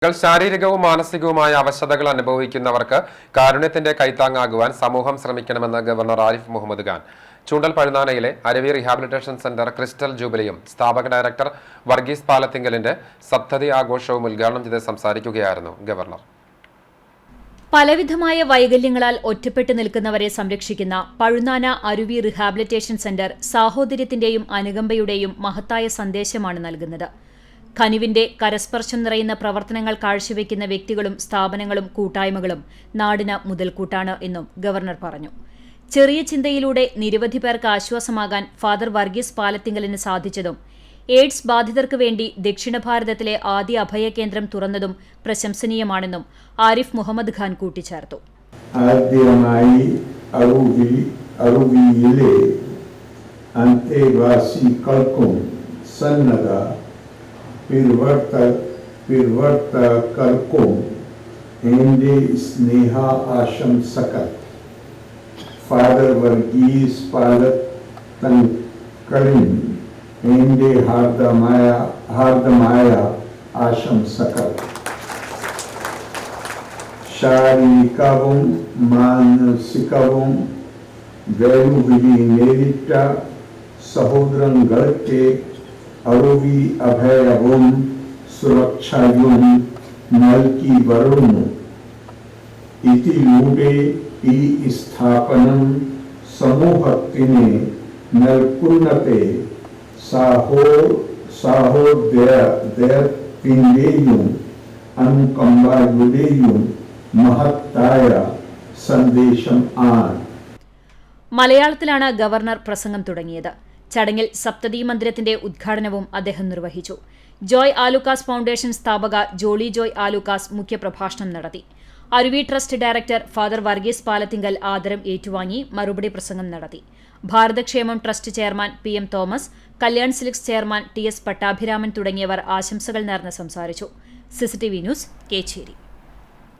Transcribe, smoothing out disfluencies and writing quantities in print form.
ശാരീരികവും മാനസികവുമായ അവശതകൾ അനുഭവിക്കുന്നവർക്ക് കാരുണ്യത്തിന്റെ കൈത്താങ്ങാകുവാൻ സമൂഹം ശ്രമിക്കണമെന്ന് ഗവർണർ ആരിഫ് മുഹമ്മദ് ഖാൻ ചൂണ്ടൽ പഴുതാനയിലെ അരുവി റീഹാബിലിറ്റേഷൻ സെന്റർ ക്രിസ്റ്റൽ ജൂബിലിയും സ്ഥാപക ഡയറക്ടർ വർഗീസ് പാലത്തിങ്കലിന്റെ സപ്തതി ആഘോഷവും ഉദ്ഘാടനം ചെയ്ത് സംസാരിക്കുകയായിരുന്നു ഗവർണർ. പലവിധമായ വൈകല്യങ്ങളാൽ ഒറ്റപ്പെട്ടു നിൽക്കുന്നവരെ സംരക്ഷിക്കുന്ന പഴുതാന അരുവി റീഹാബിലിറ്റേഷൻ സെന്റർ സാഹോദര്യത്തിന്റെയും അനുകമ്പയുടെയും മഹത്തായ സന്ദേശമാണ് നൽകുന്നത്. ഖനിവിന്റെ കരസ്പർശം നിറയുന്ന പ്രവർത്തനങ്ങൾ കാഴ്ചവെക്കുന്ന വ്യക്തികളും സ്ഥാപനങ്ങളും കൂട്ടായ്മകളും നാടിന് മുതൽക്കൂട്ടാണ് എന്നും ഗവർണർ പറഞ്ഞു. ചെറിയ ചിന്തയിലൂടെ നിരവധി പേർക്ക് ആശ്വാസമാകാൻ ഫാദർ വർഗീസ് പാലത്തിങ്കലിന് സാധിച്ചതും എയ്ഡ്സ് ബാധിതർക്ക് വേണ്ടി ദക്ഷിണ ഭാരതത്തിലെ ആദ്യ അഭയകേന്ദ്രം തുറന്നതും പ്രശംസനീയമാണെന്നും ആരിഫ് മുഹമ്മദ് ഖാൻ കൂട്ടിച്ചേർത്തു. ആദ്യമായി അരുവിയിലെ അന്തേവാസികൾക്കും സന്നദ്ധ പ്രവർത്തകർക്കും എന്റെ സ്നേഹ ആശംസകൾ. ഫാദർ വർഗീസ് പാലത്തിങ്കലിന് എന്റെ ഹാർദമായ ആശംസകൾ. ശാരീരികവും മാനസികവും വെല്ലുവിളി നേരിട്ട സഹോദരങ്ങൾക്ക് അരുവി അഭയവും സുരക്ഷയും നൽകി വരുന്നു. ഇതിലൂടെ ഈ സ്ഥാപനം സമൂഹത്തിന് നൽകുന്നത് സാഹോദര്യത്തിന്റെയും അനുകമ്പയുടെയും മഹത്തായ സന്ദേശം ആണ്. മലയാളത്തിലാണ് ഗവർണർ പ്രസംഗം തുടങ്ങിയത്. ചടങ്ങിൽ സപ്തതി മന്ദിരത്തിന്റെ ഉദ്ഘാടനവും അദ്ദേഹം നിർവഹിച്ചു. ജോയ് ആലുക്കാസ് ഫൗണ്ടേഷൻ സ്ഥാപക ജോളി ജോയ് ആലുക്കാസ് മുഖ്യപ്രഭാഷണം നടത്തി. അരുവി trust director father Varghese Palathinkal ആദരം ഏറ്റുവാങ്ങി മറുപടി പ്രസംഗം നടത്തി. ഭാരതക്ഷേമം trust chairman PM Thomas, Kalyan silks chairman TS Pattabhiraman തുടങ്ങിയവർ ആശംസകൾ നേർന്ന് സംസാരിച്ചു. CCTV news, Kecheri.